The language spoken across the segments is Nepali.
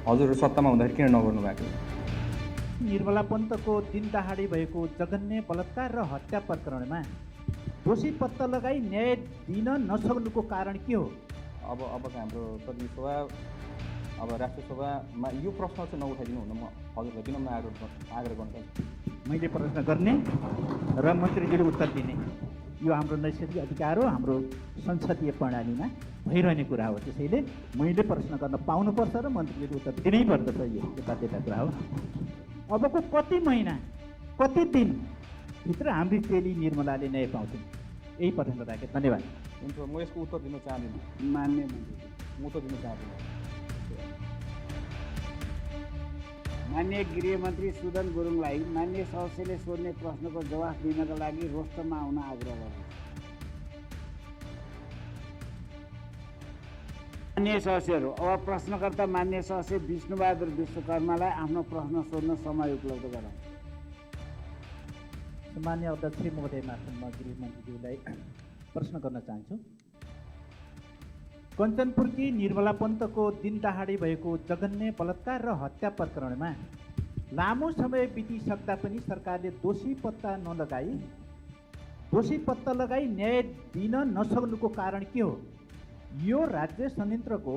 हजुर सत्तामा हुँदाखेरि किन नगर्नु भएको? निर्मला पन्तको दिन दहाडी भएको जघन्य बलात्कार र हत्या प्रकरणमा दोषी पत्ता लगाई न्याय दिन नसक्नुको कारण के हो? अब हाम्रो प्रतिनिधि सभा अब राष्ट्र सभामा यो प्रश्न चाहिँ नउठाइदिनु हुन म हजुरलाई विनम्र आग्रह गर्न चाहन्छु। मैले प्रश्न गर्ने र मन्त्रीजीले उत्तर दिने यो हाम्रो नैसर्गिक अधिकार हो, हाम्रो संसदीय प्रणालीमा भइरहने कुरा हो। त्यसैले मैले प्रश्न गर्न पाउनुपर्छ र मन्त्रीले उत्तर दिनै पर्दछ। यो बाध्यता कुरा हो। अबको कति महिना कति दिनभित्र हाम्री चेली निर्मलाले न्याय पाउँछन्? यही प्रश्न राखेँ। धन्यवाद। हुन्छ, म यसको उत्तर दिन चाहदिनँ। मान्य मन्त्री, म उत्तर दिन चाहदिनँ। मान्य गृहमन्त्री सुदन गुरुङलाई मान्य सदस्यले सोध्ने प्रश्नको जवाफ दिनका लागि रोस्टरमा आउन आग्रह गर्छु। मान्य सदस्यहरू, अब प्रश्नकर्ता मान्य सदस्य विष्णुबहादुर विश्वकर्मालाई आफ्नो प्रश्न सोध्न समय उपलब्ध गराउँ। सामान्य अध्यक्ष महोदय मार्फत म गृहमन्त्रीज्यूलाई प्रश्न गर्न चाहन्छु। कञ्चनपुरकी निर्मला पन्तको दिन दहाडी भएको जघन्य बलात्कार र हत्या प्रकरणमा लामो समय बितिसक्दा पनि सरकारले दोषी पत्ता लगाई न्याय दिन नसक्नुको कारण के हो? यो राज्य संयन्त्रको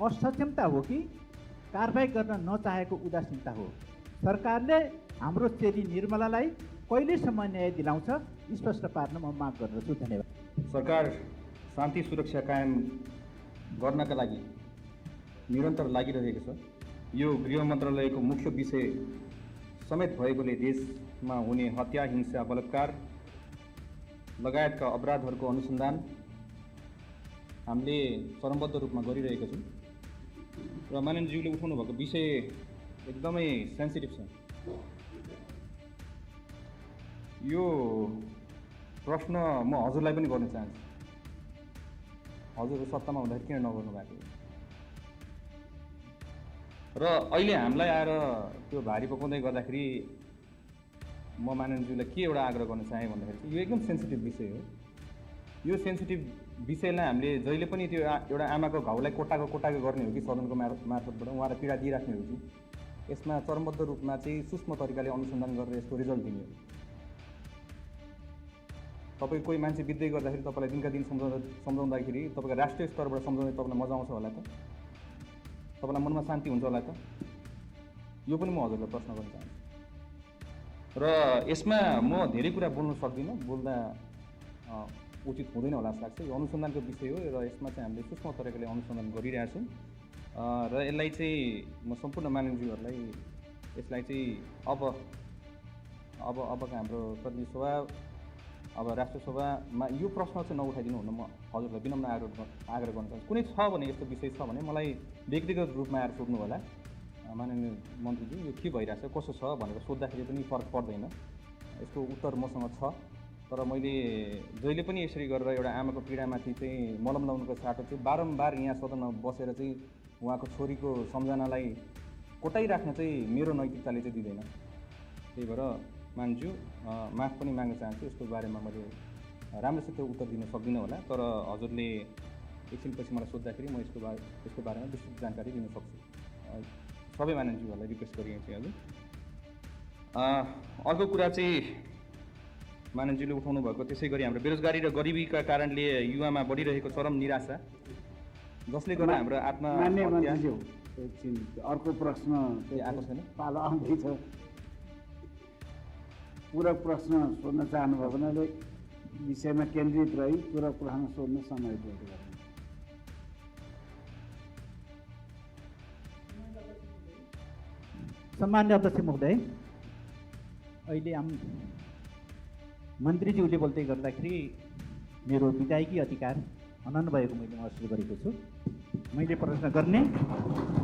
असक्षमता हो कि कारबाही गर्न नचाहेको उदासीनता हो? सरकारले हाम्रो चेली निर्मलालाई कहिलेसम्म न्याय दिलाउँछ स्पष्ट पार्न म माग गर्दछु। धन्यवाद। सरकार शान्ति सुरक्षा कायम गर्नका लागि निरन्तर लागिरहेको छ। यो गृह मन्त्रालयको मुख्य विषय समेत भएकोले देशमा हुने हत्या, हिंसा, बलात्कार लगायतका अपराधहरूको अनुसन्धान हामीले चरणबद्ध रूपमा गरिरहेका छौँ र माननीयज्यूले उठाउनु भएको विषय एकदमै सेन्सिटिभ छ। यो प्रश्न म हजुरलाई पनि गर्न चाहन्छु। हजुर सत्तामा हुँदाखेरि किन नगर्नु भएको? र अहिले हामीलाई आएर त्यो भारी पकाउँदै गर्दाखेरि म माननीयज्यूलाई के एउटा आग्रह गर्न चाहेँ भन्दाखेरि यो एकदम सेन्सिटिभ विषय हो। यो सेन्सिटिभ विषयलाई हामीले जहिले पनि त्यो एउटा आमाको घाउलाई कोटाको गर्ने हो कि सदनको मार्फतबाट उहाँलाई पीडा दिइराख्ने हो कि यसमा चरणबद्ध रूपमा चाहिँ सूक्ष्म तरिकाले अनुसन्धान गरेर यसको रिजल्ट दिने हो। तपाईँ कोही मान्छे बित्दै गर्दाखेरि तपाईँलाई दिनका दिन सम्झाउँदाखेरि तपाईँको राष्ट्रिय स्तरबाट सम्झाउँदै तपाईँलाई मजा आउँछ होला त? तपाईँलाई मनमा शान्ति हुन्छ होला त? यो पनि म हजुरलाई प्रश्न गर्न चाहन्छु। र यसमा म धेरै कुरा बोल्न सक्दिनँ, बोल्दा उचित हुँदैन होला जस्तो लाग्छ। यो अनुसन्धानको विषय हो र यसमा चाहिँ हामीले सूक्ष्म तरिकाले अनुसन्धान गरिरहेछौँ र यसलाई चाहिँ म सम्पूर्ण माननीयज्यूहरूलाई यसलाई चाहिँ अबका हाम्रो प्रतिनिधि सभा अब राष्ट्र सभामा यो प्रश्न चाहिँ नउठाइदिनु हुन म हजुरलाई विनम्र आग्रह गर्न चाहन्छु। कुनै छ भने यस्तो विषय छ भने मलाई व्यक्तिगत रूपमा आएर सोध्नु होला। माननीय मन्त्रीज्यू यो के भइरहेछ कसो छ भनेर सोद्धाखेरि पनि फरक पर्दैन। यसको उत्तर मसँग छ। तर मैले जहिले पनि यसरी गरेर एउटा आमाको पीडामाथि चाहिँ मलम लाउनुको साटो चाहिँ बारम्बार यहाँ सदनमा बसेर चाहिँ उहाँको छोरीको सम्झनालाई कोटाइराख्न चाहिँ मेरो नैतिकताले चाहिँ दिँदैन। त्यही भएर मान्छु माफ पनि माग्न चाहन्छु। यसको बारेमा मैले राम्रोसित उत्तर दिन सक्दिनँ होला। तर हजुरले एकछिनपछि मलाई सोद्धाखेरि म यसको बारेमा विस्तृत जानकारी दिन सक्छु। सबै माननीयज्यूहरूलाई रिक्वेस्ट गरिएको थिएँ। हजुर अर्को कुरा चाहिँ माननीयज्यूले उठाउनु भएको त्यसै गरी हाम्रो बेरोजगारी र गरिबीका कारणले युवामा बढिरहेको चरम निराशा जसले गर्दा हाम्रो मान्य मन्त्रीज्यू एकछिन अर्को प्रश्न आएको छैन, पालो आउँदैछ। पूरक प्रश्न सोध्न चाहनुभयो भने विषयमा केन्द्रित रही पूरक प्रश्न सोध्न समय उपलब्ध गर्नु। सम्मान्य अध्यक्ष महोदय, अहिले मन्त्रीज्यूले बोल्दै गर्दाखेरि मेरो विधायकी अधिकार हनन भएको मैले महसुस गरेको छु। मैले प्रश्न गर्ने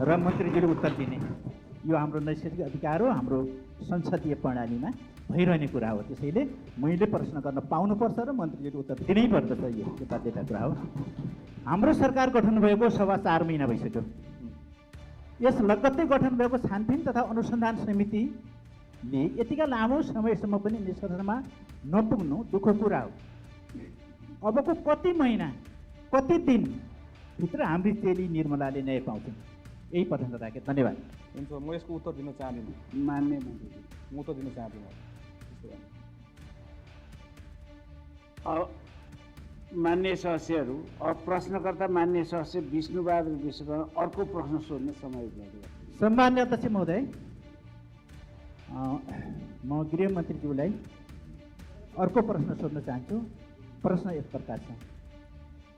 र मन्त्रीज्यूले उत्तर दिने यो हाम्रो नैसर्गिक अधिकार हो, हाम्रो संसदीय प्रणालीमा भइरहने कुरा हो। त्यसैले मैले प्रश्न गर्न पाउनुपर्छ र मन्त्रीज्यूले उत्तर दिनै पर्दछ। यो बाध्यता कुरा हो। हाम्रो सरकार गठन भएको 4.25 महिना भइसक्यो। यस लगत्तै गठन भएको छानबिन तथा अनुसन्धान समितिले यतिका लामो समयसम्म पनि निष्कर्षमा नपुग्नु दुःखको कुरा हो। अबको कति महिना कति दिनभित्र हाम्री चेली निर्मलाले न्याय पाउँछन्? यही प्रश्न राखेँ, धन्यवाद। हुन्छ, म यसको उत्तर दिन चाहदिनँ। मान्य मन्त्रीज्यू, म उत्तर दिन चाहदिनँ। त्यसो भए मान्य सदस्यहरू, प्रश्नकर्ता मान्य सदस्य विष्णुबहादुर विश्वकर्मा अर्को प्रश्न सोध्ने समय उपलब्ध गर्नु। सम्मान्य अध्यक्ष महोदय, म गृहमन्त्रीज्यूलाई अर्को प्रश्न सोध्न चाहन्छु। प्रश्न यस प्रकार छ।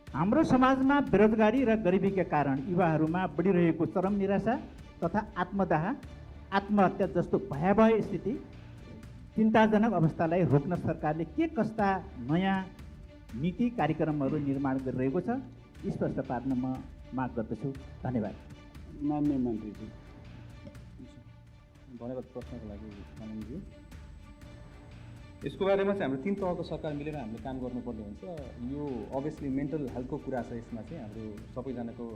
हाम्रो समाजमा बेरोजगारी र गरिबीका कारण युवाहरूमा बढिरहेको चरम निराशा तथा आत्मदाह, आत्महत्या जस्तो भयावह स्थिति, चिन्ताजनक अवस्थालाई रोक्न सरकारले के कस्ता नयाँ नीति कार्यक्रमहरू निर्माण गरिरहेको छ, स्पष्ट पार्न म माग गर्दछु। धन्यवाद। मान्य मन्त्रीज्यू, धन्यवाद प्रश्नको लागि माननीयज्यू। यसको बारेमा चाहिँ हाम्रो 3 तहको सरकार मिलेर हामीले काम गर्नुपर्ने हुन्छ। यो अभियसली मेन्टल हेल्थको कुरा छ। यसमा चाहिँ हाम्रो सबैजनाको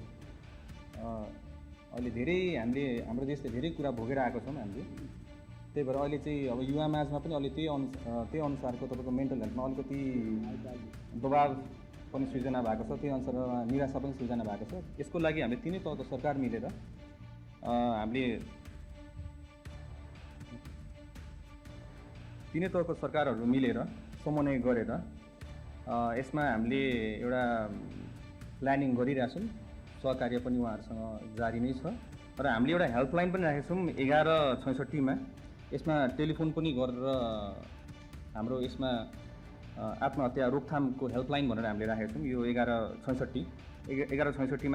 अहिले धेरै हाम्रो देशले धेरै कुरा भोगेर आएको छौँ हामीले। त्यही भएर अहिले चाहिँ अब युवा माझमा पनि अहिले त्यही अनुसारको तपाईँको मेन्टल हेल्थमा अलिकति दबाव पनि सृजना भएको छ, त्यही अनुसारमा निराशा पनि सृजना भएको छ। यसको लागि हामीले 3 तहको सरकार मिलेर हामीले 3 तहको सरकारहरू मिलेर समन्वय गरेर यसमा हामीले एउटा प्लानिङ गरिरहेछौँ। सहकार्य पनि उहाँहरूसँग जारी नै छ र हामीले एउटा हेल्पलाइन पनि राखेका छौँ 1166 यसमा टेलिफोन पनि गरेर हाम्रो यसमा आत्महत्या रोकथामको हेल्पलाइन भनेर हामीले राखेका छौँ। यो 1166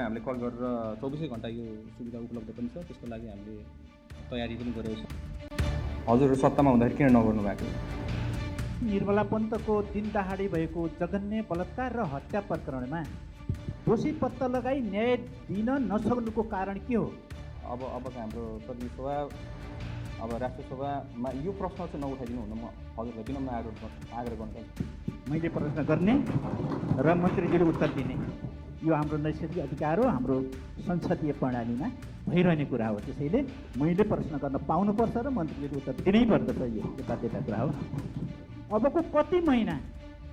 हामीले कल गरेर 24 घन्टा यो सुविधा उपलब्ध पनि छ। त्यसको लागि हामीले तयारी पनि गरेको छौँ। हजुर सत्तामा हुँदाखेरि किन नगर्नु भएको? निर्मला पन्तको दिन दहाडे भएको जघन्य बलात्कार र हत्या प्रकरणमा दोषी पत्ता लगाई न्याय दिन नसक्नुको कारण के हो? अबको हाम्रो प्रतिनिधि सभा अब राष्ट्रसभामा यो प्रश्न चाहिँ नउठाइदिनु हुन म हजुरलाई विनम्र आग्रह गर्न चाहन्छु। मैले प्रश्न गर्ने र मन्त्रीजीले उत्तर दिने यो हाम्रो नैसर्गिक अधिकार हो, हाम्रो संसदीय प्रणालीमा भइरहने कुरा हो। त्यसैले मैले प्रश्न गर्न पाउनुपर्छ र मन्त्रीले उत्तर दिनै पर्दछ। यो बाध्यता कुरा हो। अबको कति महिना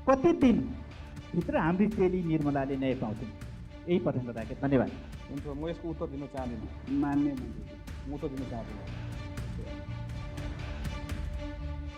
कति दिनभित्र हाम्री चेली निर्मलाले न्याय पाउँछन्? यही प्रश्न राखेँ। धन्यवाद। हुन्छ, म यसको उत्तर दिन चाहदिनँ। मान्य मन्त्रीज्यू, म उत्तर दिन चाहदिनँ।